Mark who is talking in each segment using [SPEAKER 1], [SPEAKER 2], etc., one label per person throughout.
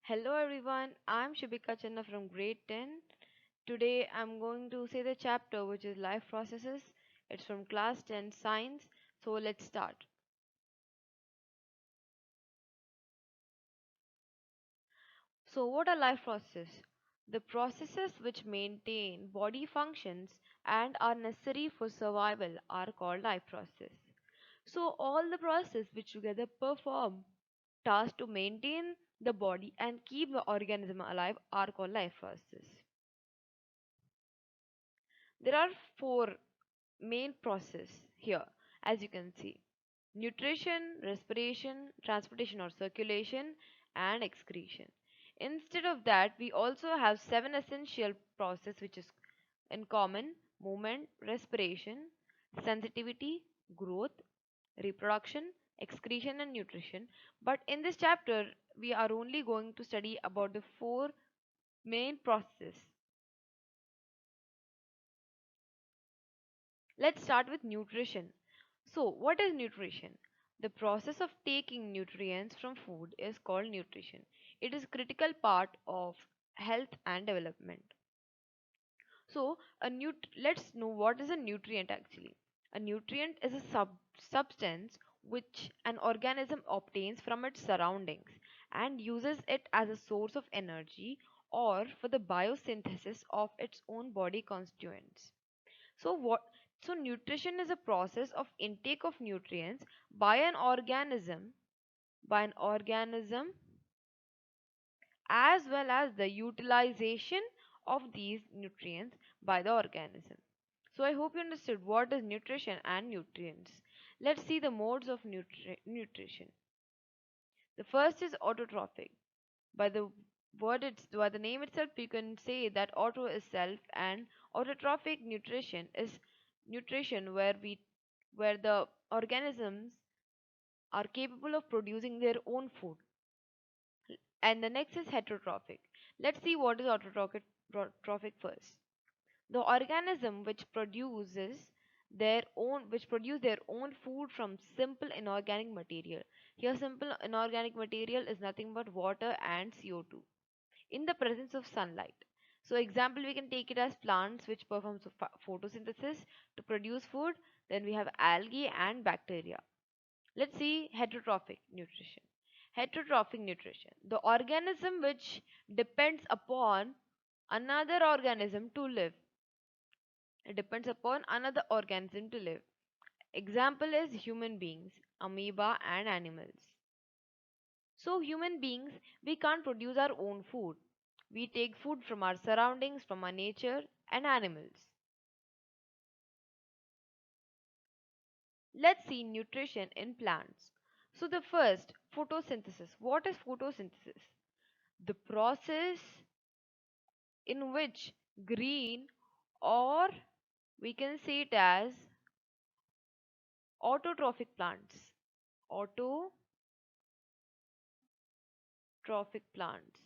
[SPEAKER 1] Hello everyone, I'm Shubhika Chenna from grade 10. Today I'm going to say the chapter which is life processes. It's from class 10 science. So let's start. So what are life processes? The processes which maintain body functions and are necessary for survival are called life processes. So all the processes which together perform tasks to maintain the body and keep the organism alive are called life processes. There are four main process here, as you can see: nutrition, respiration, transportation or circulation, and excretion. Instead of that, we also have seven essential process which is in common: movement, respiration, sensitivity, growth, reproduction, excretion, and nutrition. But in this chapter we are only going to study about the four main processes. Let's start with nutrition. So, what is nutrition? The process of taking nutrients from food is called nutrition. It is a critical part of health and development. So, let's know what is a nutrient actually. A nutrient is a substance which an organism obtains from its surroundings and uses it as a source of energy or for the biosynthesis of its own body constituents. So what so nutrition is a process of intake of nutrients by an organism as well as the utilization of these nutrients by the organism. So I hope you understood what is nutrition and nutrients. Let's see the modes of nutrition. The first is autotrophic. By the name itself, you can say that auto is self, and autotrophic nutrition is nutrition where the organisms are capable of producing their own food. And the next is heterotrophic. Let's see what is autotrophic first. The organism which produce their own food from simple inorganic material. Here simple inorganic material is nothing but water and CO2 in the presence of sunlight. So example, we can take it as plants which perform photosynthesis to produce food. Then we have algae and bacteria. Let's see heterotrophic nutrition. Heterotrophic nutrition, the organism which depends upon another organism to live. It depends upon another organism to live. Example is human beings, amoeba, and animals. So, human beings, we can't produce our own food. We take food from our surroundings, from our nature, and animals. Let's see nutrition in plants. So, the first, photosynthesis. What is photosynthesis? The process in which green, or we can say it as autotrophic plants, autotrophic plants.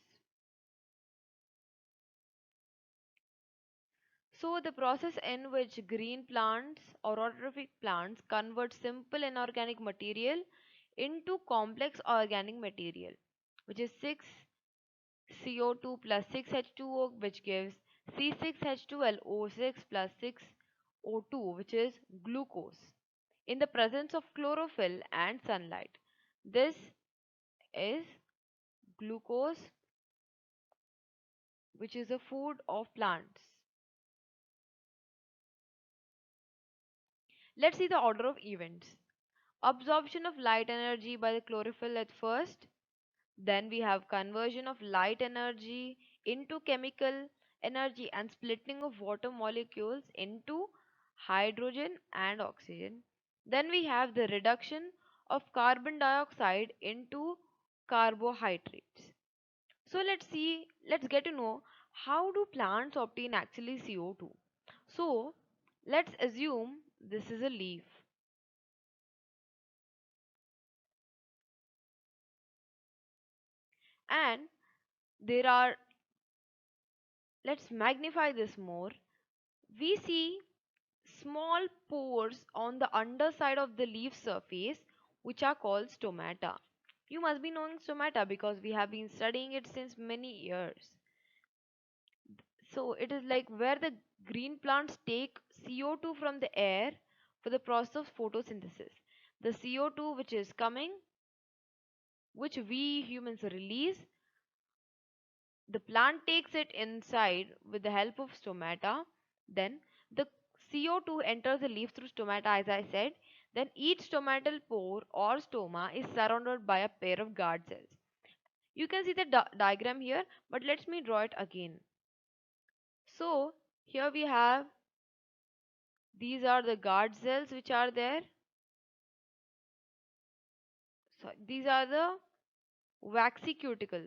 [SPEAKER 1] So, the process in which green plants or autotrophic plants convert simple inorganic material into complex organic material, which is 6CO2 plus 6H2O, which gives C6H12O6 plus 6O2, which is glucose, in the presence of chlorophyll and sunlight. This is glucose, which is the food of plants. Let's see the order of events. Absorption of light energy by the chlorophyll at first, then we have conversion of light energy into chemical energy and splitting of water molecules into hydrogen and oxygen. Then we have the reduction of carbon dioxide into carbohydrates. So let's get to know how do plants obtain actually CO2. So let's assume this is a leaf, and there are, let's magnify this more. We see small pores on the underside of the leaf surface which are called stomata. You must be knowing stomata because we have been studying it since many years. So it is like where the green plants take CO2 from the air for the process of photosynthesis. The CO2 which is coming, which we humans release, the plant takes it inside with the help of stomata. Then the CO2 enters the leaf through stomata, as I said. Then each stomatal pore or stoma is surrounded by a pair of guard cells. You can see the diagram here, but let me draw it again. So here we have, these are the guard cells which are there. So these are the waxy cuticle.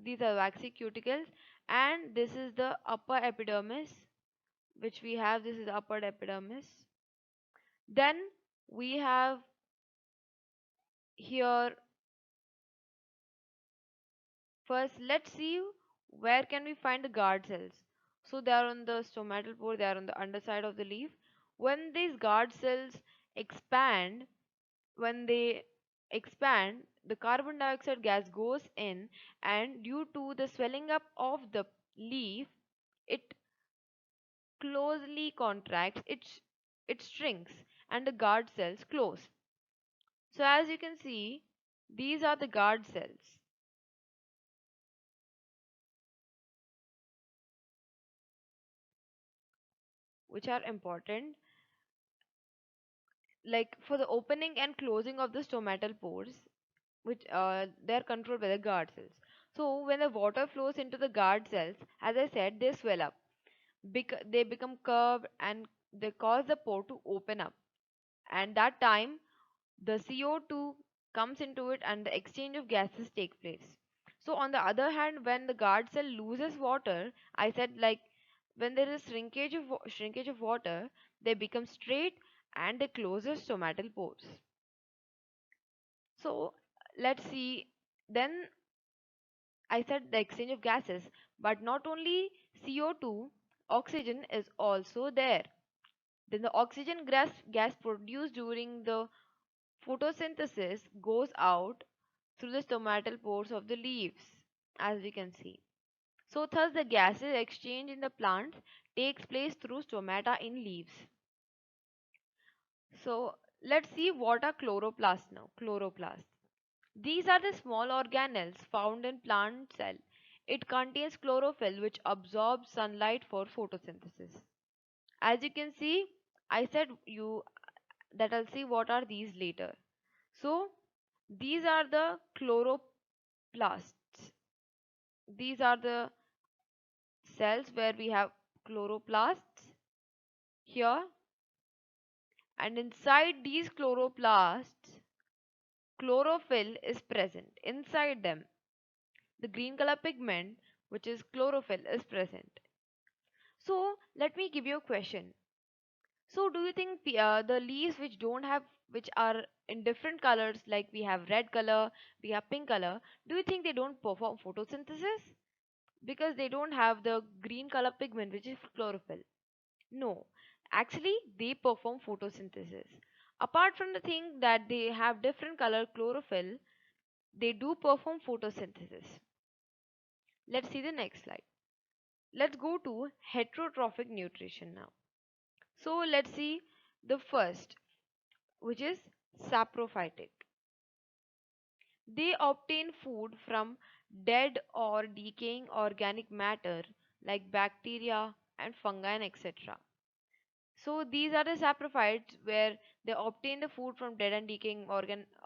[SPEAKER 1] These are waxy cuticles, and this is the upper epidermis which we have. This is the upper epidermis. Then we have here, first let's see where can we find the guard cells. So they are on the stomatal pore, they are on the underside of the leaf. When these guard cells expand, when they expand, the carbon dioxide gas goes in, and due to the swelling up of the leaf, it closely contracts, it shrinks, and the guard cells close. So as you can see, these are the guard cells which are important, like for the opening and closing of the stomatal pores, which they're controlled by the guard cells. So when the water flows into the guard cells, as I said, they swell up, they become curved, and they cause the pore to open up, and that time the CO2 comes into it and the exchange of gases take place. So on the other hand, when the guard cell loses water, I said, like when there is shrinkage of water, they become straight and they close the stomatal pores. So let's see. Then I said the exchange of gases, but not only CO2, oxygen is also there. Then the oxygen gas produced during the photosynthesis goes out through the stomatal pores of the leaves, as we can see. So thus the gases exchange in the plants takes place through stomata in leaves. So let's see what are chloroplasts now. Chloroplasts. These are the small organelles found in plant cell. It contains chlorophyll which absorbs sunlight for photosynthesis. As you can see, I said you that I'll see what are these later. So these are the chloroplasts. These are the cells where we have chloroplasts here, and inside these chloroplasts, chlorophyll is present. Inside them, the green color pigment, which is chlorophyll, is present. So let me give you a question. So do you think the leaves which don't have, which are in different colors, like we have red color, we have pink color, do you think they don't perform photosynthesis? Because they don't have the green color pigment, which is chlorophyll. No, actually they perform photosynthesis. Apart from the thing that they have different color chlorophyll, they do perform photosynthesis. Let's see the next slide. Let's go to heterotrophic nutrition now. So let's see the first, which is saprophytic. They obtain food from dead or decaying organic matter like bacteria and fungi and etc. So these are the saprophytes where they obtain the food from dead and decaying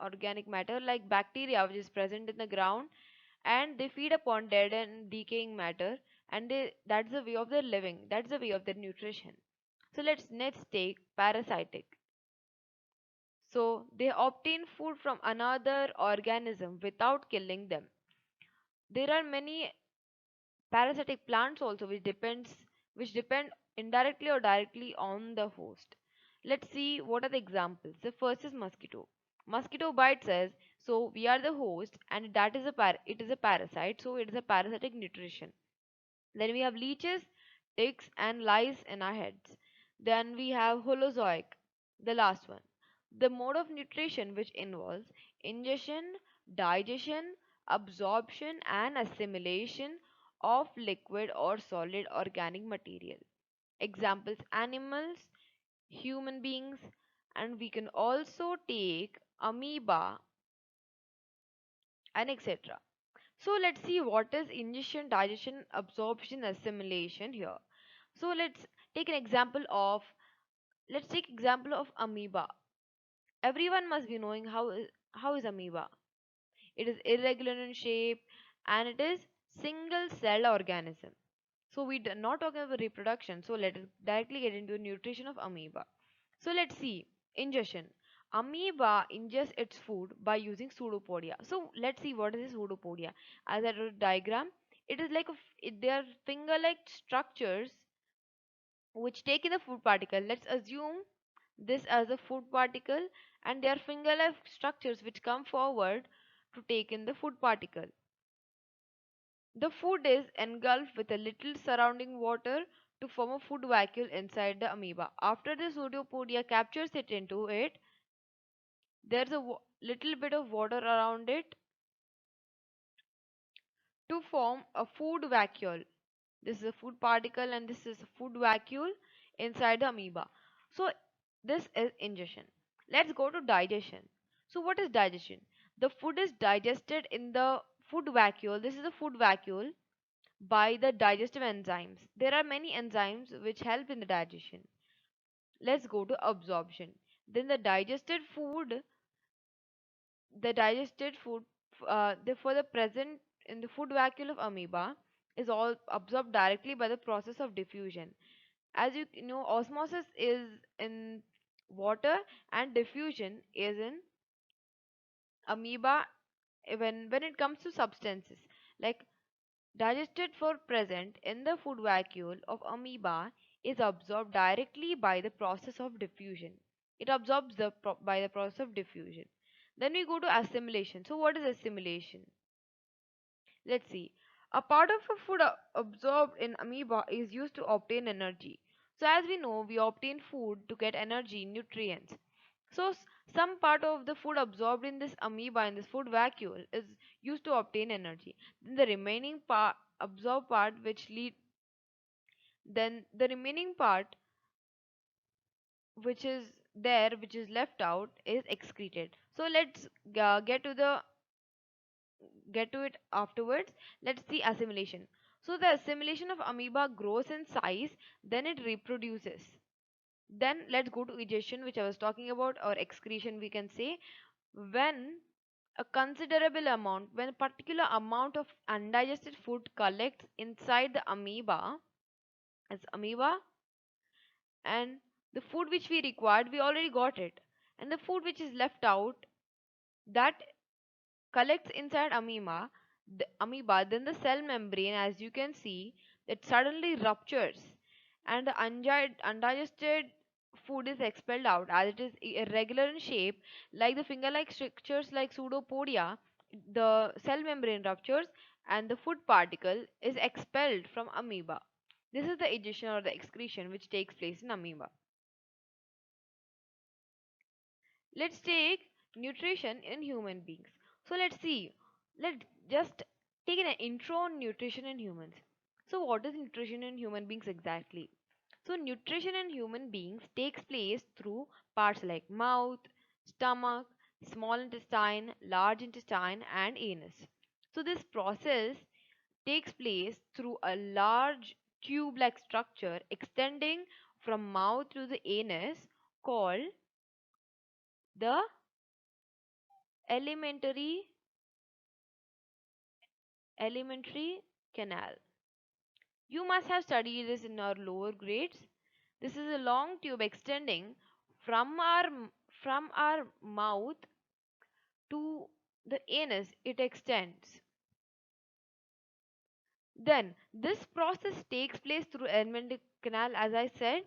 [SPEAKER 1] organic matter like bacteria which is present in the ground, and they feed upon dead and decaying matter, and that's the way of their living, that's the way of their nutrition. So let's take parasitic. So they obtain food from another organism without killing them. There are many parasitic plants also which depend indirectly or directly on the host. Let's see what are the examples. The first is mosquito. Mosquito bites us, so we are the host, and that is it is a parasite, so it is a parasitic nutrition. Then we have leeches, ticks, and lice in our heads. Then we have holozoic, the last one. The mode of nutrition which involves ingestion digestion, absorption, and assimilation of liquid or solid organic material. Examples: animals, human beings, and we can also take amoeba and etc. So let's see what is ingestion, digestion, absorption, assimilation here. So take an example of let's take example of amoeba. Everyone must be knowing how is amoeba. It is irregular in shape and it is single cell organism. So we are not talking about reproduction. So let us directly get into nutrition of amoeba. So let's see ingestion. Amoeba ingests its food by using pseudopodia. So let's see what is this pseudopodia. As I wrote a diagram, it is like they are finger-like structures which take in the food particle. Let's assume this as a food particle, and they are finger-like structures which come forward to take in the food particle. The food is engulfed with a little surrounding water to form a food vacuole inside the amoeba. After the pseudopodia captures it into it, there's a little bit of water around it to form a food vacuole. This is a food particle and this is a food vacuole inside the amoeba. So this is ingestion. Let's go to digestion. So what is digestion? The food is digested in the food vacuole. This is a food vacuole by the digestive enzymes. There are many enzymes which help in the digestion. Let's go to absorption. Then the digested food, for the present in the food vacuole of amoeba is all absorbed directly by the process of diffusion. As you know, osmosis is in water and diffusion is in amoeba when it comes to substances like digested for present in the food vacuole of amoeba is absorbed directly by the process of diffusion. It absorbs by the process of diffusion. Then we go to assimilation. So what is assimilation? Let's see. A part of a food absorbed in amoeba is used to obtain energy. So as we know, we obtain food to get energy, nutrients. So some part of the food absorbed in this amoeba in this food vacuole is used to obtain energy. Then the remaining part absorbed part which lead then the remaining part which is there which is left out is excreted. So let's get to it afterwards. Let's see assimilation. So the assimilation of amoeba grows in size, then it reproduces. Then let's go to egestion, which I was talking about, or excretion, we can say. When when a particular amount of undigested food collects inside the amoeba, as amoeba, and the food which we required, we already got it. And the food which is left out, that collects inside amoeba, then the cell membrane, as you can see, it suddenly ruptures and the undigested food is expelled out as it is irregular in shape, like the finger-like structures like pseudopodia. The cell membrane ruptures and the food particle is expelled from amoeba. This is the egestion or the excretion which takes place in amoeba. Let's take nutrition in human beings. So let's see. Let's just take an intro on nutrition in humans. So what is nutrition in human beings exactly? So nutrition in human beings takes place through parts like mouth, stomach, small intestine, large intestine and anus. So this process takes place through a large tube-like structure extending from mouth to the anus called the elementary alimentary canal. You must have studied this in our lower grades. This is a long tube extending from our mouth to the anus. It extends. Then this process takes place through alimentary canal, as I said.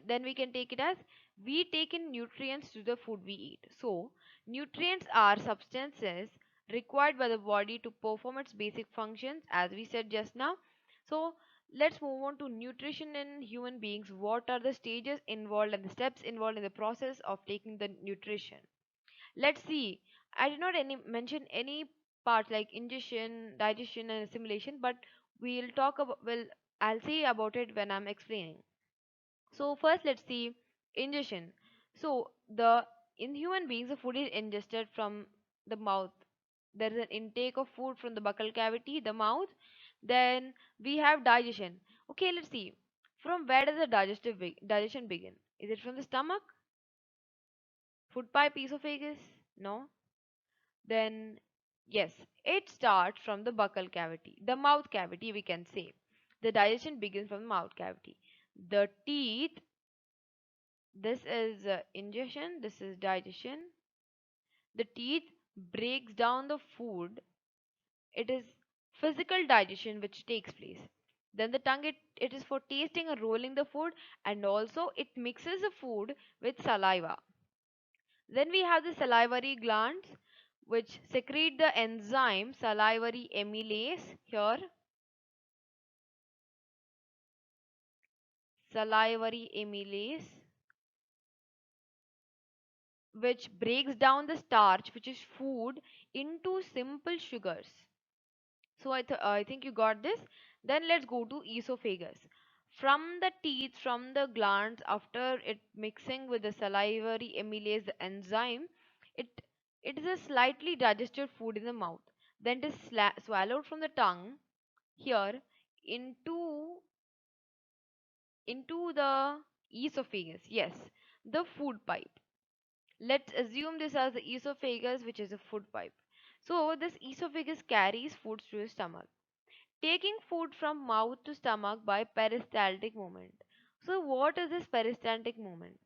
[SPEAKER 1] Then we can take it as we take in nutrients to the food we eat. So nutrients are substances required by the body to perform its basic functions, as we said just now. So let's move on to nutrition in human beings. What are the stages involved and the steps involved in the process of taking the nutrition? Let's see. I did not any mention any parts like ingestion, digestion, and assimilation, but we'll talk about. Well, I'll say about it when I'm explaining. So first, let's see ingestion. So the in human beings, the food is ingested from the mouth. There is an intake of food from the buccal cavity, the mouth. Then we have digestion. Okay, let's see. From where does the digestion begin? Is it from the stomach, food pipe, esophagus? No. Then yes, it starts from the buccal cavity, the mouth cavity. We can say the digestion begins from the mouth cavity. The teeth. This is ingestion. This is digestion. The teeth breaks down the food. It is physical digestion which takes place. Then the tongue, it is for tasting and rolling the food, and also it mixes the food with saliva. Then we have the salivary glands which secrete the enzyme salivary amylase. Here, salivary amylase, which breaks down the starch, which is food, into simple sugars. So I think you got this. Then let's go to esophagus. From the teeth, from the glands, after it mixing with the salivary amylase enzyme, it it is a slightly digested food in the mouth. Then it is swallowed from the tongue here into the esophagus. Yes, the food pipe. Let's assume this as the esophagus, which is a food pipe. So this esophagus carries foods to the stomach, taking food from mouth to stomach by peristaltic movement. So what is this peristaltic movement?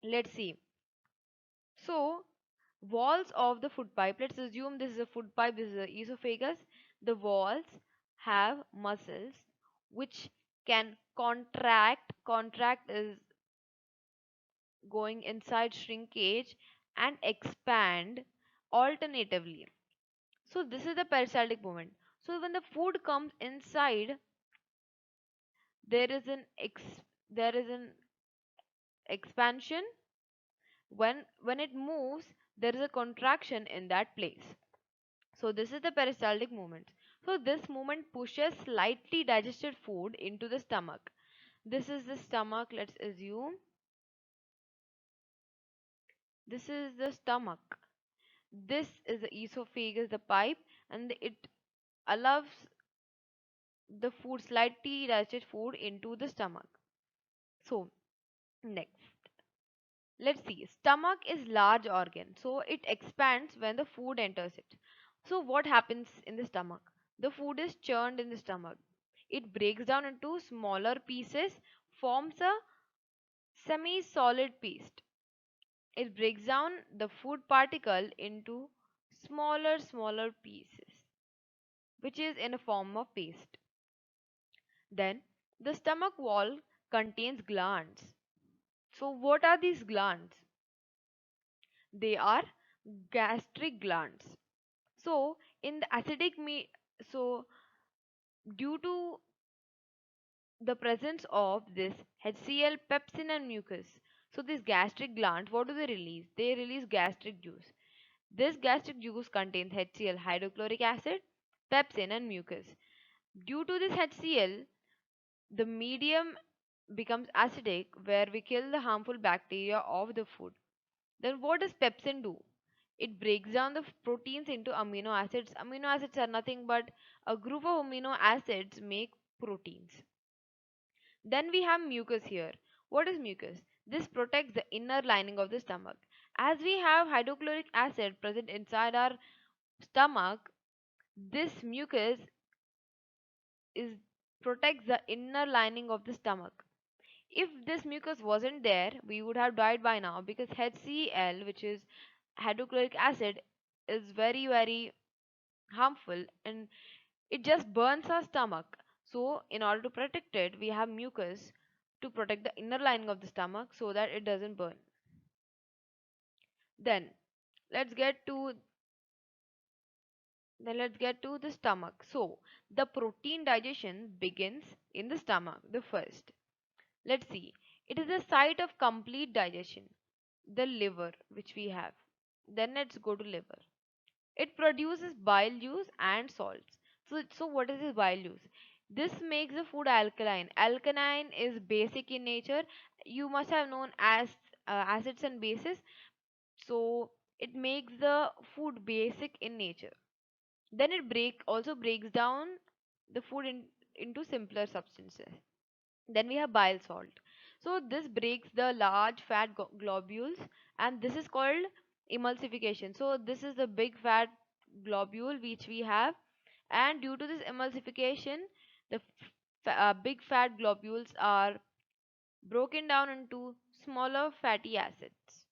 [SPEAKER 1] Let's see. So walls of the food pipe. Let's assume this is a food pipe. This is the esophagus. The walls have muscles which can contract. Contract is going inside shrinkage and expand alternatively. So this is the peristaltic movement. So when the food comes inside, there is there is an expansion. When it moves, there is a contraction in that place. So this is the peristaltic movement. So this movement pushes slightly digested food into the stomach. This is the stomach. Let's assume this is the stomach. This is the esophagus, the pipe, and it allows the food, slightly digested food, into the stomach. So next, let's see. Stomach is large organ, so it expands when the food enters it. So what happens in the stomach? The food is churned in the stomach. It breaks down into smaller pieces, forms a semi-solid paste. It breaks down the food particle into smaller pieces, which is in a form of paste. Then the stomach wall contains glands. So what are these glands? They are gastric glands. So in the so due to the presence of this HCl, pepsin, and mucus, so these gastric glands, what do they release? They release gastric juice. This gastric juice contains HCl, hydrochloric acid, pepsin, and mucus. Due to this HCl, the medium becomes acidic, where we kill the harmful bacteria of the food. Then what does pepsin do? It breaks down the proteins into amino acids. Amino acids are nothing but a group of amino acids make proteins. Then we have mucus here. What is mucus? This protects the inner lining of the stomach. As we have hydrochloric acid present inside our stomach, this mucus is protects the inner lining of the stomach. If this mucus wasn't there, we would have died by now, because HCl, which is hydrochloric acid, is very harmful, and it just burns our stomach. So in order to protect it, we have mucus to protect the inner lining of the stomach so that it doesn't burn. Then let's get to the stomach. So the protein digestion begins in the stomach, the first. Let's see. It is the site of complete digestion, the liver, which we have. Then let's go to liver. It produces bile juice and salts. So what is this bile juice? This makes the food alkaline. Alkaline is basic in nature. You must have known as acids and bases. So it makes the food basic in nature. Then it also breaks down the food into simpler substances. Then we have bile salt. So this breaks the large fat globules, and this is called emulsification. So this is the big fat globule which we have, and due to this emulsification, the big fat globules are broken down into smaller fatty acids.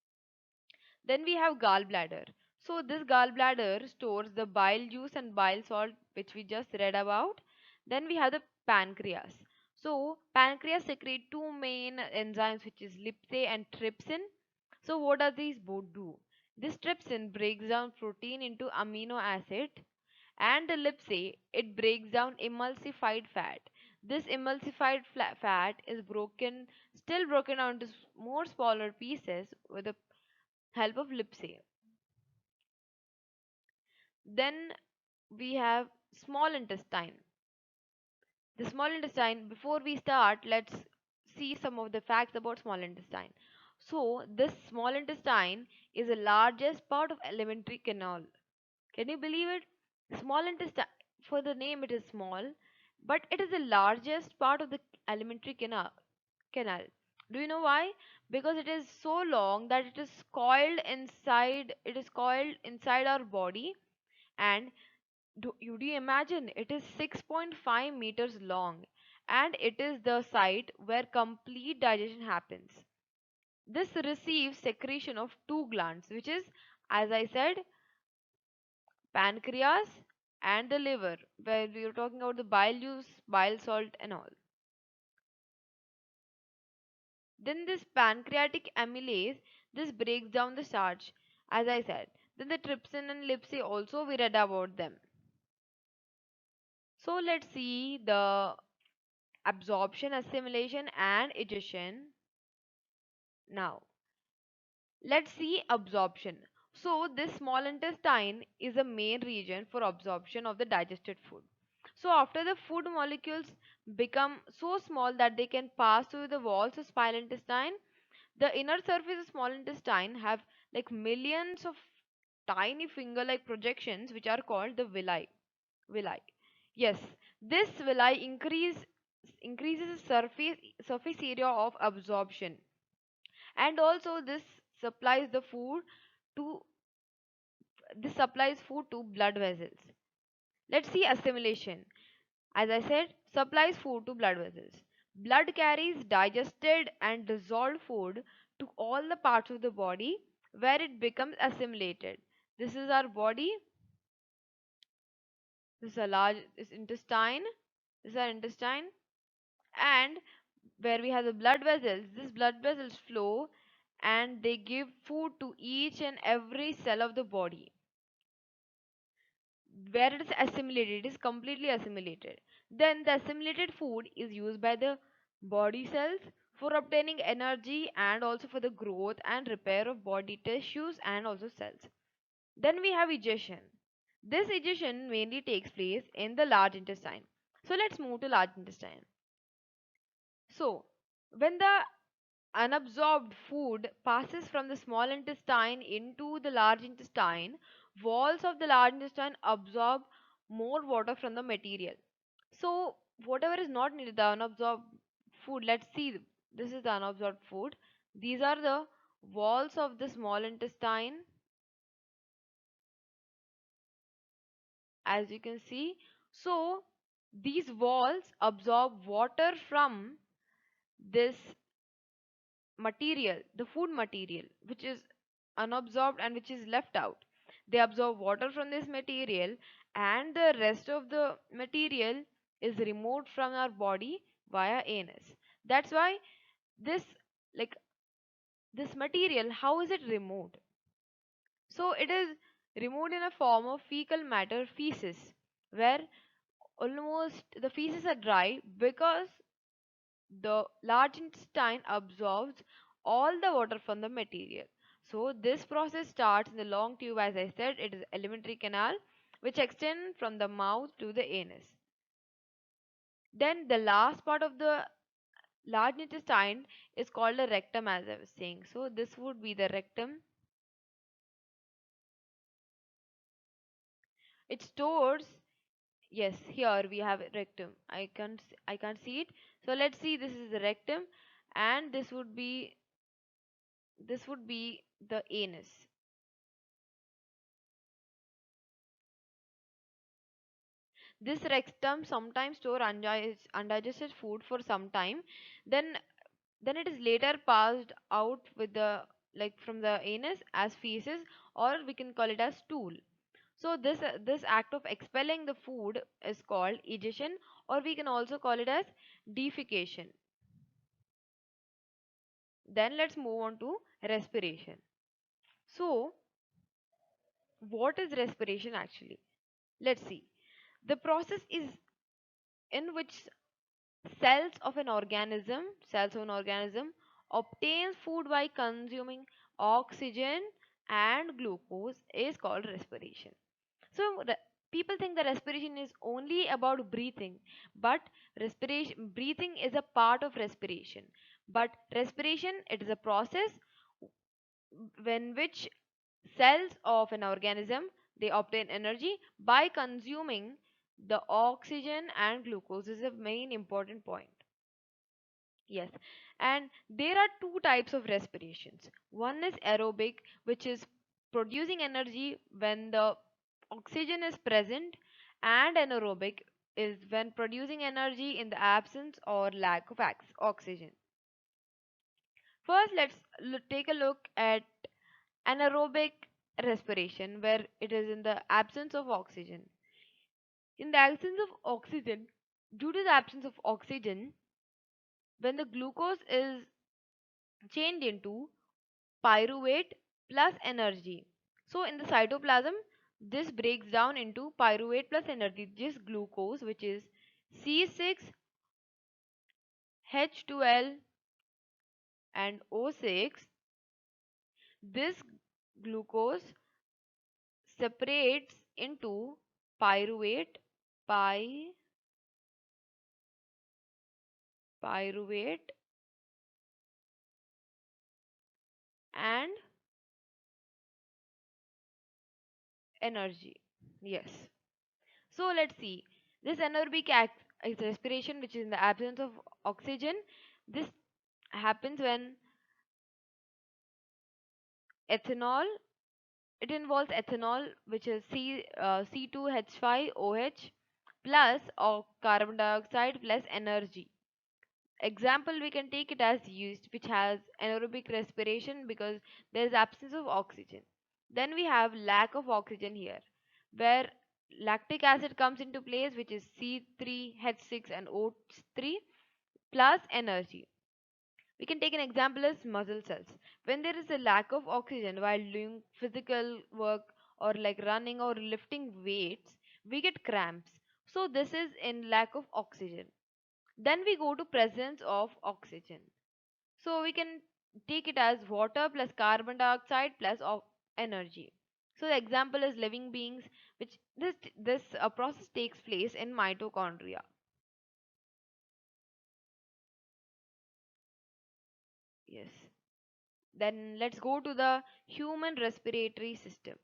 [SPEAKER 1] Then we have gallbladder. So this gallbladder stores the bile juice and bile salt which we just read about. Then we have the pancreas. So pancreas secrete two main enzymes which is lipase and trypsin. So what does these both do? This trypsin breaks down protein into amino acid, and the lipase, it breaks down emulsified fat. This emulsified fat is still broken down into more smaller pieces with the help of lipase. Then we have small intestine. The small intestine, before we start, let's see some of the facts about small intestine. So, this small intestine is the largest part of alimentary canal. Can you believe it? Small intestine, for the name, it is small, but it is the largest part of the alimentary canal. Do you know why? Because it is so long that it is coiled inside our body, and do you imagine, it is 6.5 meters long, and it is the site where complete digestion happens. This receives secretion of two glands, which is, as I said, pancreas and the liver, where we are talking about the bile juice, bile salt, and all. Then this pancreatic amylase, this breaks down the starch, as I said. Then the trypsin and lipase also, we read about them. So let's see the absorption, assimilation, and digestion. Now, let's see absorption. So, this small intestine is the main region for absorption of the digested food. So, after the food molecules become so small that they can pass through the walls of small intestine, the inner surface of small intestine have like millions of tiny finger-like projections which are called the villi. Villi. Yes, this villi increases the surface area of absorption, and also supplies the food to this supplies food to blood vessels. Let's see assimilation. As I said, supplies food to blood vessels. Blood carries digested and dissolved food to all the parts of the body where it becomes assimilated. This is our body. This is a large intestine. This is our intestine. And where we have the blood vessels, these blood vessels flow and they give food to each and every cell of the body. Where it is assimilated, it is completely assimilated. Then the assimilated food is used by the body cells for obtaining energy and also for the growth and repair of body tissues and also cells. Then we have digestion. This digestion mainly takes place in the large intestine. So let's move to large intestine. So when the unabsorbed food passes from the small intestine into the large intestine, walls of the large intestine absorb more water from the material. So, whatever is not needed, the unabsorbed food, let's see. This is the unabsorbed food. These are the walls of the small intestine, as you can see. So, these walls absorb water from this material, the food material, which is unabsorbed and which is left out. They absorb water from this material, and the rest of the material is removed from our body via anus. That's why this, like this material, how is it removed? So it is removed in a form of fecal matter, feces, where almost the feces are dry because the large intestine absorbs all the water from the material. So this process starts in the long tube, as I said, it is alimentary canal, which extend from the mouth to the anus. Then the last part of the large intestine is called the rectum, as I was saying. So this would be the rectum. It stores, yes, here we have rectum. I can't see it. So let's see, this is the rectum, and this would be the anus. This rectum sometimes store undigested food for some time. Then then it is later passed out with the, like, from the anus as feces, or we can call it as stool. So this act of expelling the food is called egestion, or we can also call it as defecation. Then let's move on to respiration. So what is respiration actually? Let's see. The process is in which cells of an organism obtains food by consuming oxygen and glucose is called respiration. So people think that respiration is only about breathing, but respiration breathing is a part of respiration. But respiration, it is a process when which cells of an organism, they obtain energy by consuming the oxygen and glucose. This is a main important point. Yes, and there are two types of respirations. One is aerobic, which is producing energy when the oxygen is present, and anaerobic is when producing energy in the absence or lack of oxygen. First, let's take a look at anaerobic respiration, where it is in the absence of oxygen. In the absence of oxygen, due to the absence of oxygen, when the glucose is changed into pyruvate plus energy. So in the cytoplasm, this breaks down into pyruvate plus energy, just glucose, which is C6H12 and O6. This glucose separates into pyruvate, py, pyruvate, and energy. Yes. So let's see. This anaerobic act is respiration, which is in the absence of oxygen. This happens when ethanol, it involves ethanol, which is C2H5OH plus or carbon dioxide plus energy. Example, we can take it as yeast, which has anaerobic respiration because there is absence of oxygen. Then we have lack of oxygen here, where lactic acid comes into place, which is C3H6 and O3 plus energy. We can take an example as muscle cells. When there is a lack of oxygen while doing physical work, or like running or lifting weights, we get cramps. So this is in lack of oxygen. Then we go to presence of oxygen. So we can take it as water plus carbon dioxide plus energy. So the example is living beings, which this process takes place in mitochondria. Yes. Then let's go to the human respiratory system.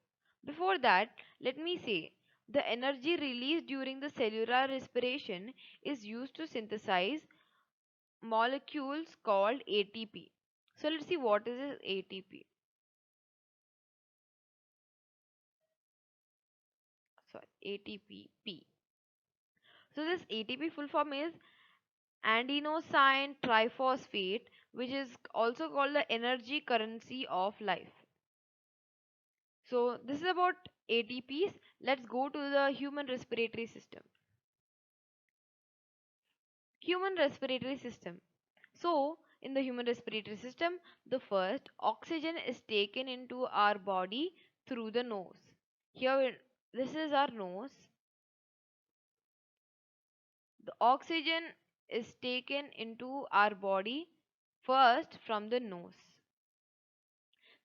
[SPEAKER 1] Before that, let me say the energy released during the cellular respiration is used to synthesize molecules called ATP. So let's see what is this ATP. Sorry, ATP. So this ATP full form is adenosine triphosphate, which is also called the energy currency of life. So this is about ATPs. Let's go to the human respiratory system. Human respiratory system. So in the human respiratory system, the first oxygen is taken into our body through the nose. Here, this is our nose. The oxygen is taken into our body first from the nose.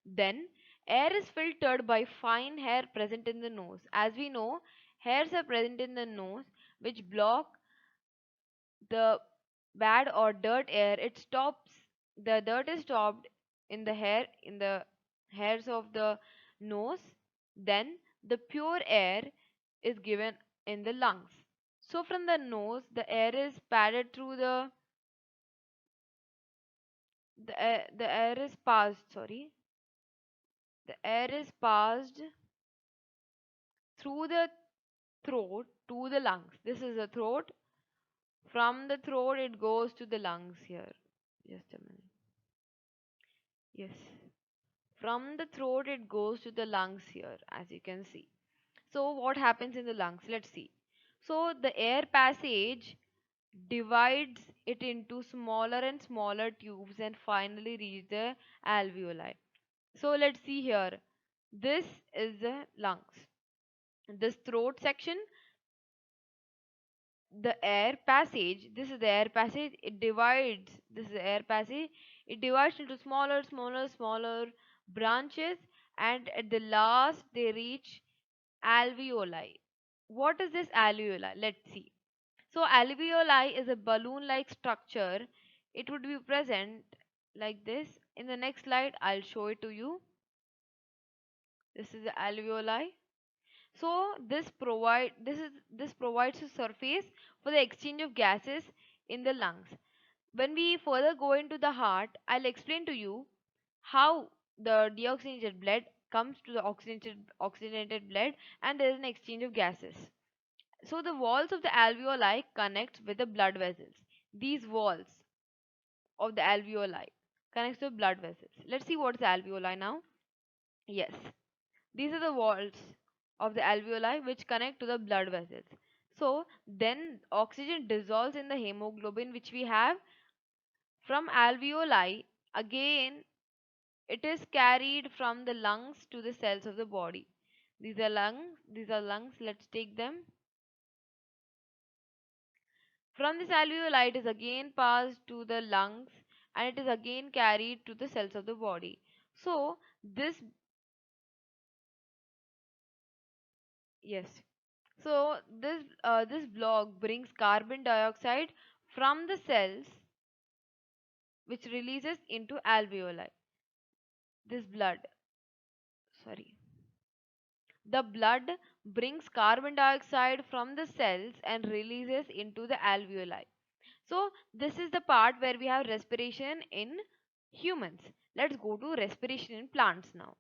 [SPEAKER 1] Then air is filtered by fine hair present in the nose. As we know, hairs are present in the nose which block the bad or dirt air. It stops, the dirt is stopped in the hair, in the hairs of the nose. Then the pure air is given in the lungs. So from the nose the air is padded through the air is passed, sorry, the air is passed through the throat to the lungs. This is the throat. From the throat it goes to the lungs here. Just a minute. Yes. From the throat it goes to the lungs here, as you can see. So what happens in the lungs? Let's see. So the air passage divides it into smaller and smaller tubes and finally reach the alveoli. So let's see here. This is the lungs. This throat section, the air passage, this is the air passage, it divides, this is the air passage, it divides into smaller branches, and at the last they reach alveoli. What is this alveoli? Let's see. So alveoli is a balloon like structure. It would be present like this. In the next slide I'll show it to you. This is the alveoli. So this provides a surface for the exchange of gases in the lungs. When we further go into the heart, I'll explain to you how the deoxygenated blood comes to the oxygenated blood, and there is an exchange of gases. So the walls of the alveoli connect with the blood vessels. These walls of the alveoli connects to blood vessels. Let's see what's the alveoli now. Yes. These are the walls of the alveoli which connect to the blood vessels. So then oxygen dissolves in the hemoglobin which we have from alveoli. Again, it is carried from the lungs to the cells of the body. These are lungs. These are lungs. Let's take them. From this alveoli, it is again passed to the lungs and it is again carried to the cells of the body. So this, yes. So this block brings carbon dioxide from the cells which releases into alveoli. This blood, sorry. The blood brings carbon dioxide from the cells and releases into the alveoli. So this is the part where we have respiration in humans. Let's go to respiration in plants now.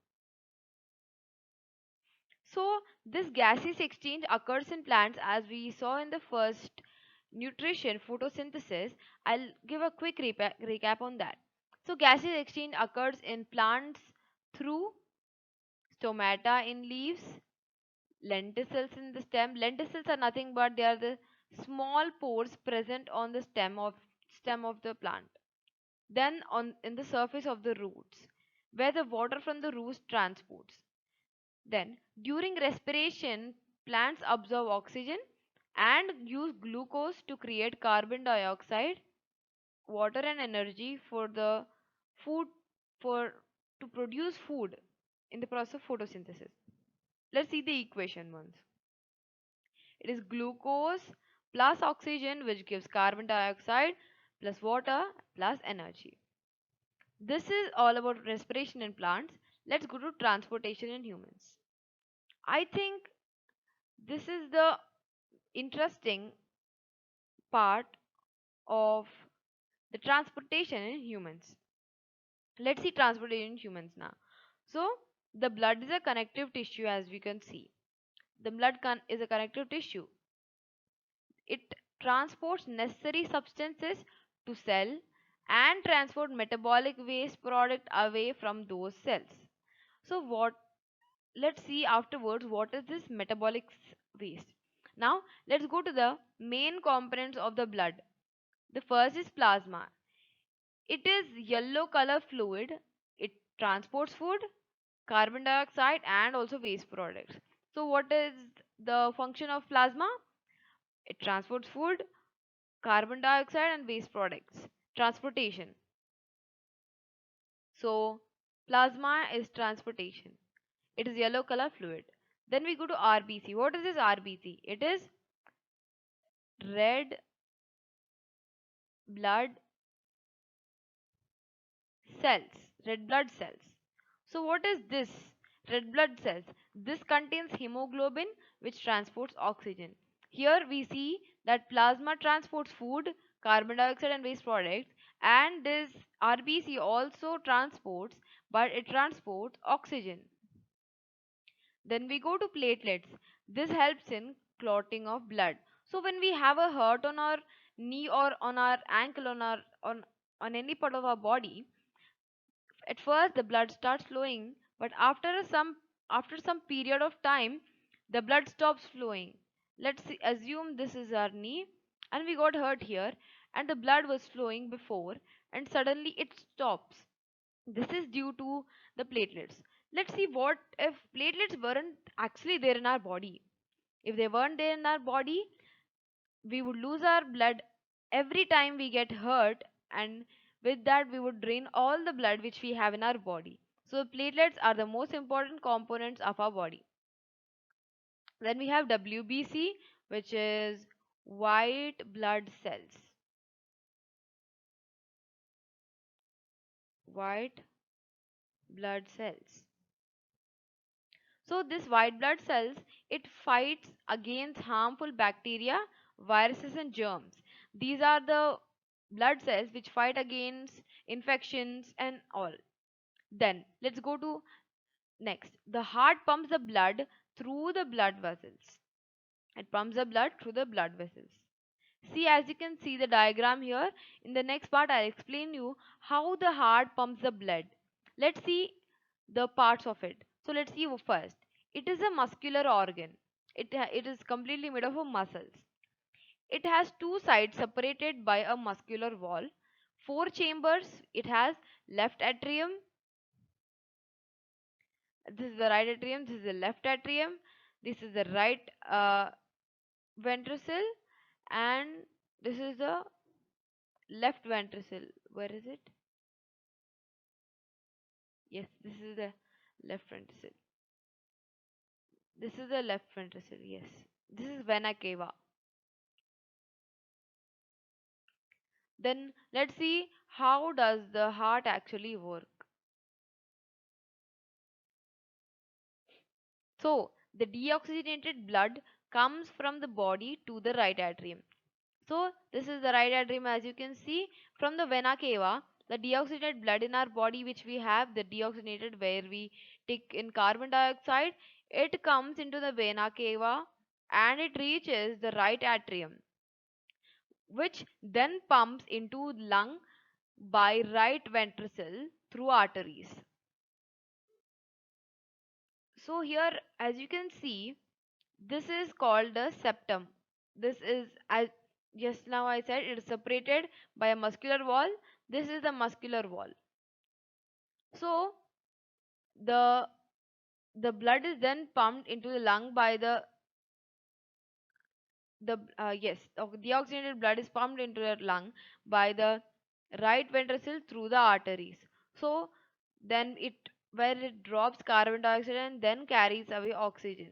[SPEAKER 1] So this gaseous exchange occurs in plants as we saw in the first nutrition photosynthesis. I'll give a quick recap on that. So gaseous exchange occurs in plants through stomata in leaves, lenticels in the stem. Lenticels are nothing but they are the small pores present on the stem of the plant. Then on in the surface of the roots, where the water from the roots transports. Then, during respiration, plants absorb oxygen and use glucose to create carbon dioxide, water, and energy for the food for to produce food in the process of photosynthesis. Let's see the equation once. It is glucose plus oxygen, which gives carbon dioxide plus water plus energy. This is all about respiration in plants. Let's go to transportation in humans. I think this is the interesting part of the transportation in humans. Let's see transportation in humans now. So, the blood is a connective tissue as we can see. The is a connective tissue. It transports necessary substances to cell and transport metabolic waste product away from those cells. So what let's see afterwards what is this metabolic waste. Now let's go to the main components of the blood. The first is plasma. It is yellow color fluid. It transports food, carbon dioxide, and also waste products. So what is the function of plasma? It transports food, carbon dioxide, and waste products. Transportation. So Plasma is transportation. It is yellow color fluid. Then we go to RBC. What is this RBC? It is red blood cells, red blood cells. So what is this? Red blood cells. This contains hemoglobin which transports oxygen. Here we see that plasma transports food, carbon dioxide and waste products, and this RBC also transports, but it transports oxygen. Then we go to platelets. This helps in clotting of blood. So when we have a hurt on our knee or on our ankle on any part of our body, at first the blood starts flowing, but after some period of time the blood stops flowing. Assume this is our knee and we got hurt here and the blood was flowing before and suddenly it stops. This is due to the platelets. Let's see what if platelets weren't actually there in our body. If they weren't there in our body, we would lose our blood every time we get hurt, and with that we would drain all the blood which we have in our body. So platelets are the most important components of our body. Then we have WBC, which is white blood cells. White blood cells. So this white blood cells, it fights against harmful bacteria, viruses and germs. These are the blood cells which fight against infections and all. Then let's go to next. The heart pumps the blood through the blood vessels. It pumps the blood through the blood vessels. See, as you can see the diagram here, in the next part I'll explain you how the heart pumps the blood. Let's see the parts of it. So let's see first. It is a muscular organ. It is completely made of muscles. It has two sides separated by a muscular wall. Four chambers. It has left atrium. This is the right atrium. This is the left atrium. This is the right ventricle, and this is the left ventricle. Where is it? Yes, this is the left ventricle. This is the left ventricle. Yes, this is vena cava. Then let's see how does the heart actually work. So the deoxygenated blood comes from the body to the right atrium. So this is the right atrium, as you can see from the vena cava. The deoxygenated blood in our body, which we have, the deoxygenated where we take in carbon dioxide, it comes into the vena cava and it reaches the right atrium, which then pumps into lung by right ventricle through arteries. So here, as you can see, this is called the septum. This is, as just now I said, it is separated by a muscular wall. This is the muscular wall. So the the blood is then pumped into the lung by the yes, deoxygenated blood is pumped into the lung by the right ventricle through the arteries. So then it where it drops carbon dioxide and then carries away oxygen.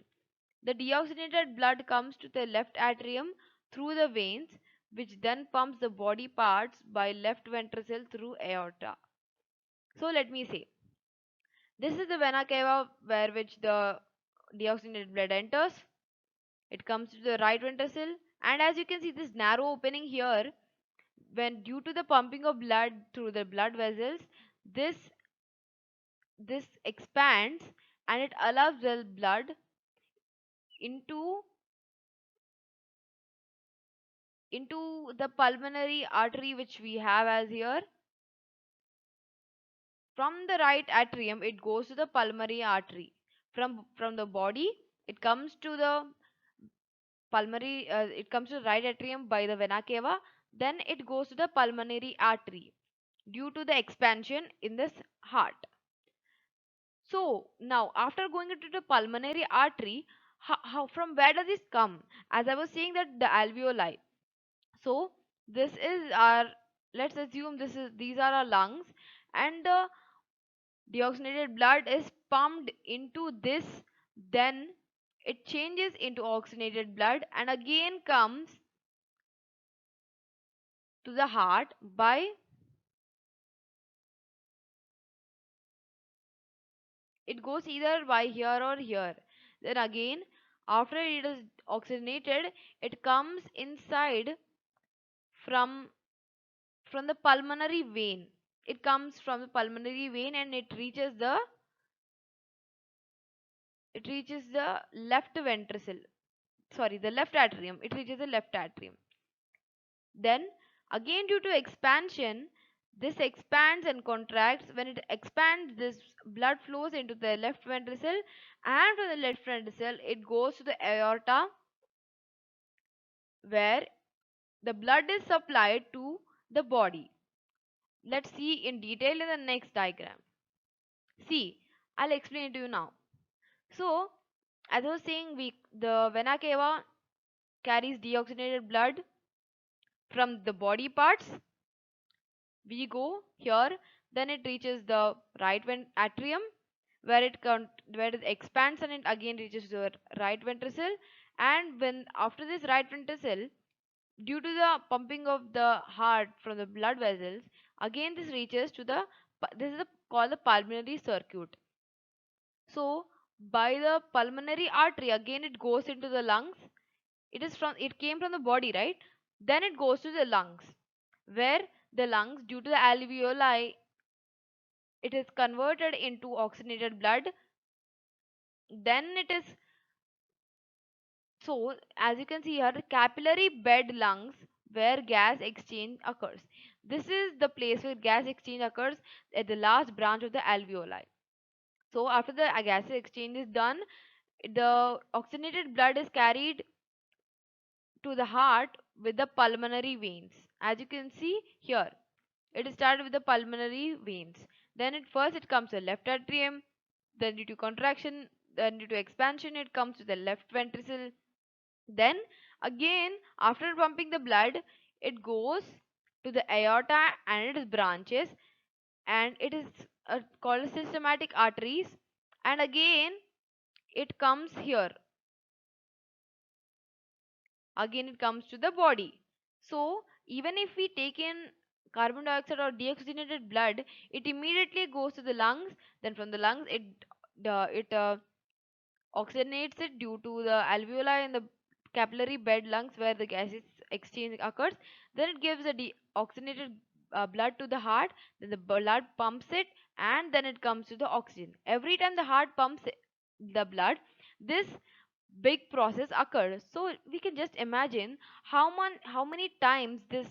[SPEAKER 1] The deoxygenated blood comes to the left atrium through the veins, which then pumps the body parts by left ventricle through aorta. So let me say, this is the vena cava where which the deoxygenated blood enters. It comes to the right ventricle, and as you can see, this narrow opening here, when due to the pumping of blood through the blood vessels, this this expands and it allows the blood into the pulmonary artery which we have as here. From the right atrium it goes to the pulmonary artery. From the body it comes to the it comes to the right atrium by the vena cava, then it goes to the pulmonary artery due to the expansion in this heart. So now after going into the pulmonary artery, how from where does this come? As I was saying that the alveoli. So this is our, let's assume these are our lungs, and Deoxygenated blood is pumped into this, then it changes into oxygenated blood and again comes to the heart by, it goes either by here or here. Then again, after it is oxygenated, it comes inside from from the pulmonary vein. It comes from the pulmonary vein and it reaches the left ventricle. Sorry, the left atrium. It reaches the left atrium. Then again, due to expansion, this expands and contracts. When it expands, this blood flows into the left ventricle, and from the left ventricle it goes to the aorta, where the blood is supplied to the body. Let's see in detail in the next diagram. See, I'll explain it to you now. So, as I was saying, the vena cava carries deoxygenated blood from the body parts. We go here, then it reaches the atrium, where it expands and it again reaches the right ventricle. And when after this right ventricle, due to the pumping of the heart from the blood vessels, again this reaches to the called the pulmonary circuit. So by the pulmonary artery, again it goes into the lungs. It came from the body, right? Then it goes to the lungs, where the lungs, due to the alveoli, it is converted into oxygenated blood. Then it is, so as you can see here, capillary bed lungs, where gas exchange occurs. This is the place where gas exchange occurs at the last branch of the alveoli. So after the gas exchange is done, the oxygenated blood is carried to the heart with the pulmonary veins. As you can see here, it started with the pulmonary veins. Then it comes to the left atrium. Then due to contraction, then due to expansion, it comes to the left ventricle. Then again, after pumping the blood, it goes to the aorta and its branches, and it is called systematic arteries. And again, it comes here. Again, it comes to the body. So even if we take in carbon dioxide or deoxygenated blood, it immediately goes to the lungs. Then from the lungs, it oxygenates it due to the alveoli in the capillary bed lungs, where the gases exchange occurs. Then it gives the deoxygenated blood to the heart. Then the blood pumps it, and then it comes to the oxygen. Every time the heart pumps the blood, this big process occurs. So we can just imagine how many times the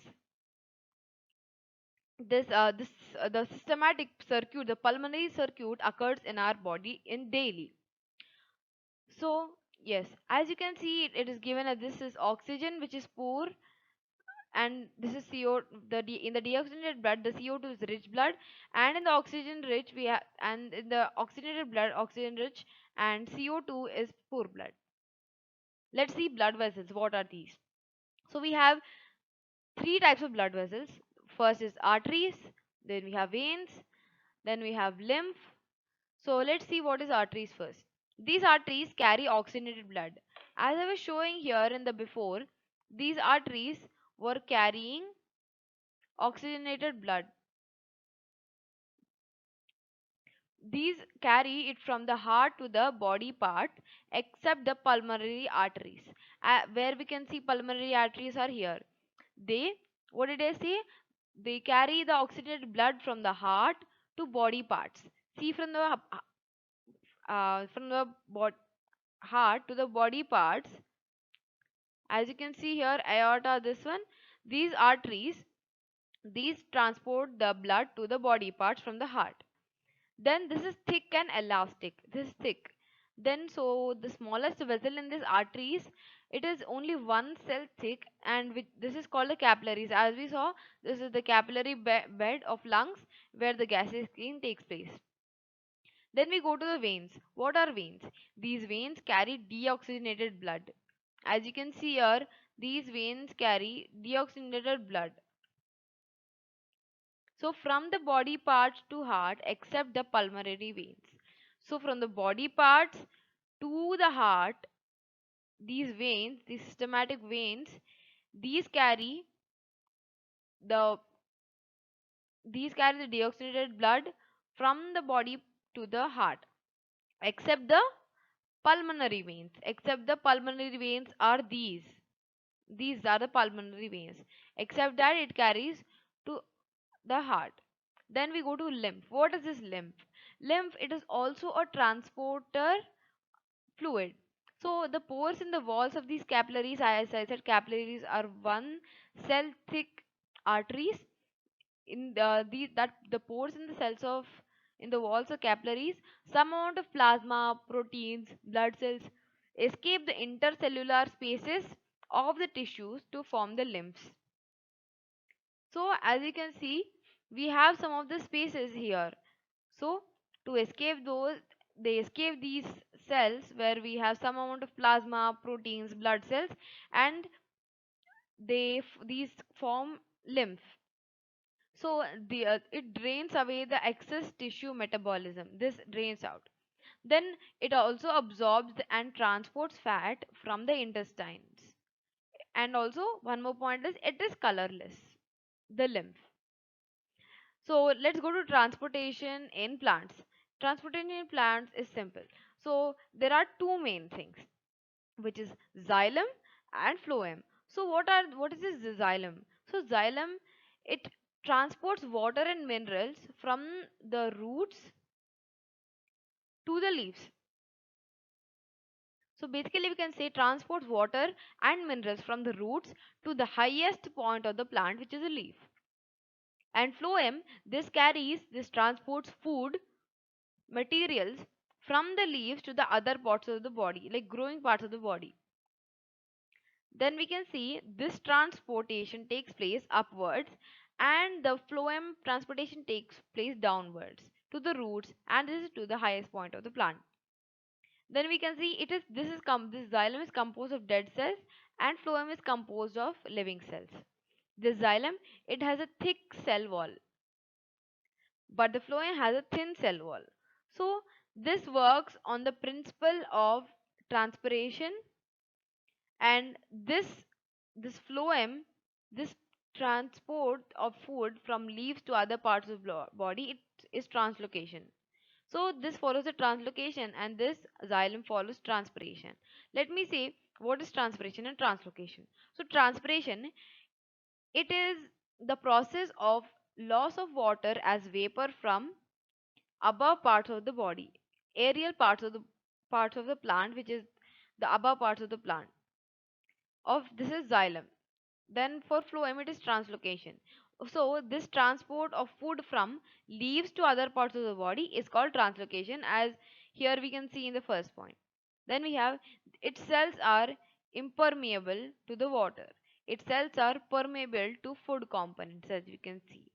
[SPEAKER 1] systematic circuit, the pulmonary circuit, occurs in our body in daily. So yes, as you can see, it is given as this is oxygen, which is poor, and this is CO. In the deoxygenated blood, the CO2 is rich blood, and in the oxygen rich we have, and in the oxygenated blood, oxygen rich, and CO2 is poor blood. Let's see blood vessels. What are these? So we have three types of blood vessels. First is arteries, then we have veins, then we have lymph. So let's see what is arteries first. These arteries carry oxygenated blood. As I was showing here in the before, these arteries were carrying oxygenated blood. These carry it from the heart to the body part, except the pulmonary arteries. Where we can see pulmonary arteries are here. They, what did I say? They carry the oxygenated blood from the heart to body parts. See, from the heart to the body parts, as you can see here, aorta, this one, these arteries, these transport the blood to the body parts from the heart. Then this is thick and elastic. This is thick. Then so the smallest vessel in these arteries, it is only one cell thick, and this is called the capillaries. As we saw, this is the capillary bed of lungs, where the gaseous exchange takes place. Then we go to the veins. What are veins? These veins carry deoxygenated blood. As you can see here, these veins carry deoxygenated blood. So from the body parts to heart, except the pulmonary veins. So from the body parts to the heart, these veins, these systematic veins, these carry the these carry the deoxygenated blood from the body to the heart, except the pulmonary veins. Except the pulmonary veins are these. These are the pulmonary veins. Except that it carries to the heart. Then we go to lymph. What is this lymph? Lymph, it is also a transporter fluid. So the pores in the walls of these capillaries, as I said, capillaries are one cell thick arteries. In the pores in the cells of in the walls of capillaries, some amount of plasma, proteins, blood cells escape the intercellular spaces of the tissues to form the lymphs. So as you can see, we have some of the spaces here. So to escape those, they escape these cells where we have some amount of plasma, proteins, blood cells, and these form lymph. So it drains away the excess tissue metabolism. This drains out. Then it also absorbs and transports fat from the intestines. And also one more point is it is colorless. The lymph. So let's go to transportation in plants. Transportation in plants is simple. So there are two main things, which is xylem and phloem. So what is this xylem? So xylem, it transports water and minerals from the roots to the leaves. So basically we can say transports water and minerals from the roots to the highest point of the plant, which is a leaf. And phloem, this transports food materials from the leaves to the other parts of the body, like growing parts of the body. Then we can see this transportation takes place upwards, and the phloem transportation takes place downwards to the roots, and this is to the highest point of the plant. Then we can see this xylem is composed of dead cells and phloem is composed of living cells. This xylem, it has a thick cell wall, but the phloem has a thin cell wall. So this works on the principle of transpiration, and this phloem, this transport of food from leaves to other parts of body, it is translocation. So this follows the translocation and this xylem follows transpiration. Let me say what is transpiration and translocation. So transpiration, it is the process of loss of water as vapor from above parts of the body, aerial parts of the plant, which is the above parts of the plant. Of this is xylem. Then for phloem it is translocation. So this transport of food from leaves to other parts of the body is called translocation, as here we can see in the first point. Then we have its cells are impermeable to the water. Its cells are permeable to food components, as we can see.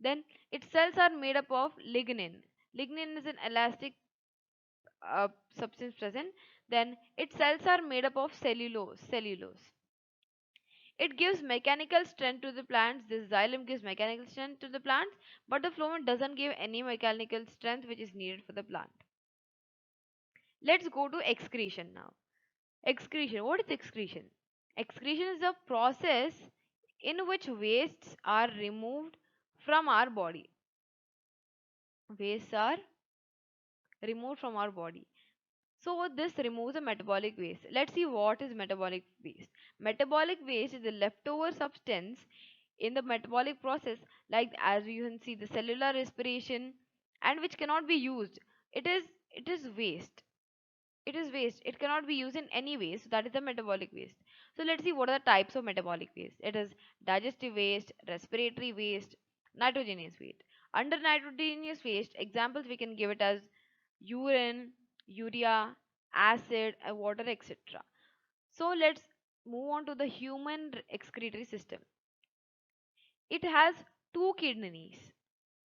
[SPEAKER 1] Then its cells are made up of lignin. Lignin is an elastic substance present. Then its cells are made up of cellulose. Cellulose. It gives mechanical strength to the plants. This xylem gives mechanical strength to the plants, but the phloem doesn't give any mechanical strength which is needed for the plant. Let's go to excretion now. Excretion. What is excretion? Excretion is a process in which wastes are removed from our body. Wastes are removed from our body. So this removes the metabolic waste. Let's see what is metabolic waste. Metabolic waste is the leftover substance in the metabolic process, like as you can see the cellular respiration, and which cannot be used. It is waste. It is waste. It cannot be used in any way. So that is the metabolic waste. So let's see what are the types of metabolic waste. It is digestive waste, respiratory waste, nitrogenous waste. Under nitrogenous waste, examples we can give it as urine, urea, acid, and water, etc. So let's move on to the human excretory system. It has two kidneys,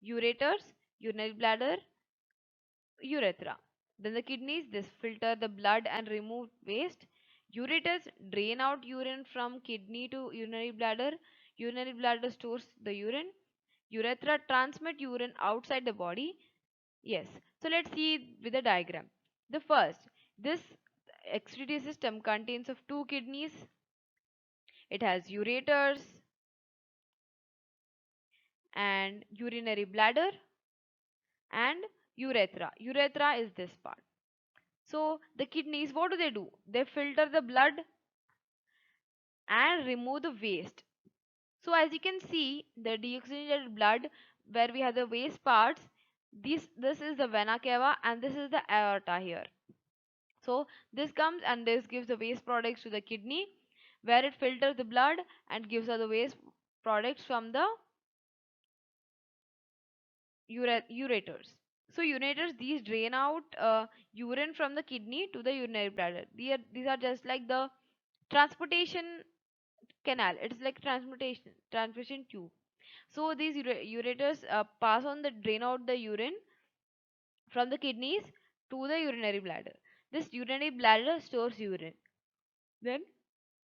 [SPEAKER 1] ureters, urinary bladder, urethra. Then the kidneys, this filter the blood and remove waste. Ureters drain out urine from kidney to urinary bladder. Urinary bladder stores the urine. Urethra transmit urine outside the body. Yes. So let's see with the diagram. The first, this excretory system contains of two kidneys. It has ureters and urinary bladder and urethra. Urethra is this part. So the kidneys, what do? They filter the blood and remove the waste. So as you can see, the deoxygenated blood where we have the waste parts, this is the vena cava and this is the aorta here. So this comes and this gives the waste products to the kidney where it filters the blood and gives us the waste products from the ureters. So ureters, these drain out urine from the kidney to the urinary bladder. These are just like the transportation canal. It's like transportation tube. So these ureters pass on the drain out the urine from the kidneys to the urinary bladder. This urinary bladder stores urine. Then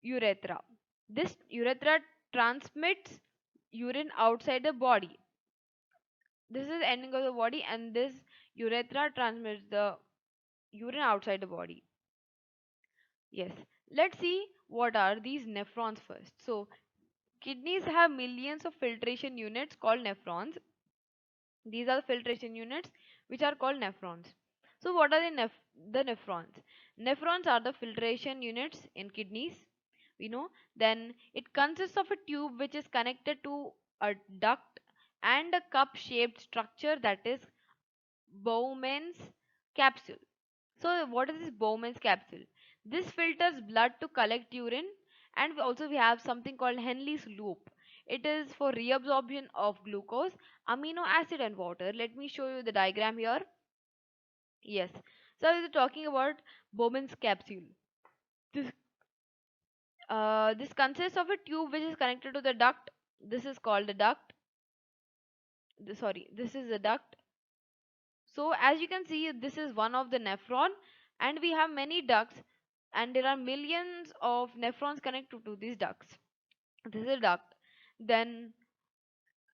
[SPEAKER 1] urethra. This urethra transmits urine outside the body. This is the ending of the body, and this urethra transmits the urine outside the body. Yes. Let's see what are these nephrons first. So kidneys have millions of filtration units called nephrons. These are the filtration units which are called nephrons. So what are the nephrons? Nephrons are the filtration units in kidneys. We know. Then it consists of a tube which is connected to a duct and a cup shaped structure that is Bowman's capsule. So what is this Bowman's capsule? This filters blood to collect urine, and also we have something called Henle's loop. It is for reabsorption of glucose, amino acid and water. Let me show you the diagram here. Yes. So I was talking about Bowman's capsule. This this consists of a tube which is connected to the duct. This is called the duct. Sorry, this is the duct. So as you can see, this is one of the nephron, and we have many ducts, and there are millions of nephrons connected to these ducts. This is a duct. Then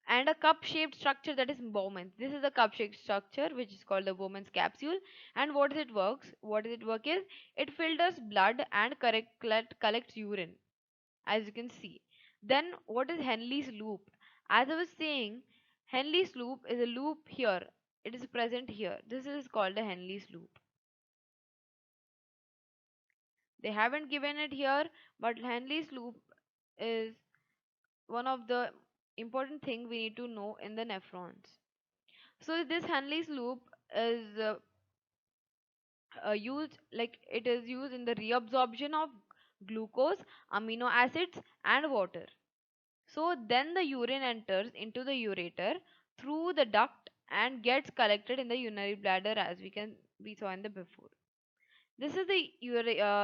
[SPEAKER 1] and a cup-shaped structure that is Bowman's. This is the cup-shaped structure which is called the Bowman's capsule. And what does it works? What does it work is it filters blood and collects urine, as you can see. Then what is Henle's loop? As I was saying, Henle's loop is a loop here. It is present here. This is called a Henle's loop. They haven't given it here, but Henle's loop is one of the important thing we need to know in the nephrons. So this Henle's loop is used like it is used in the reabsorption of glucose, amino acids, and water. So then the urine enters into the ureter through the duct and gets collected in the urinary bladder, as we saw in the before. This is the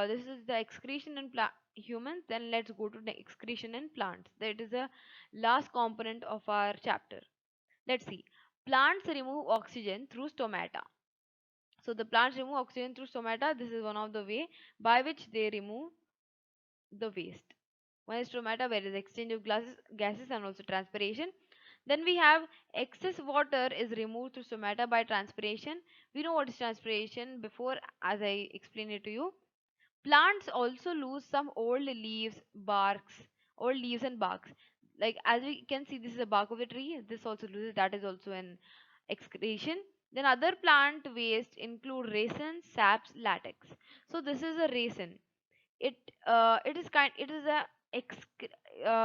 [SPEAKER 1] this is the excretion in humans. Then let's go to the excretion in plants. That is the last component of our chapter. Let's see. Plants remove oxygen through stomata. So the plants remove oxygen through stomata. This is one of the way by which they remove the waste. One is stomata, where is exchange of gases and also transpiration. Then we have excess water is removed through stomata by transpiration. We know what is transpiration before, as I explained it to you. Plants also lose some old leaves and barks. Like as we can see, this is a bark of the tree. This also loses. That is also an excretion. Then other plant waste include raisins, saps, latex. So this is a raisin. It is a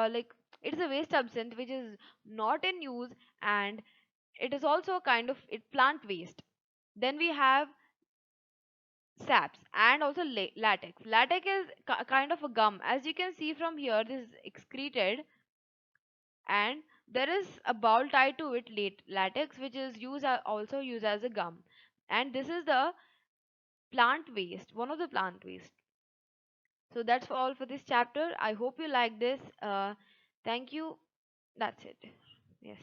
[SPEAKER 1] like it is a waste substance which is not in use, and it is also a kind of plant waste. Then we have saps and also latex. Latex is kind of a gum. As you can see from here, this is excreted, and there is a ball tied to it, latex, which is also used as a gum. And this is the plant waste, one of the plant waste. So that's all for this chapter. I hope you like this. Thank you. That's it. Yes.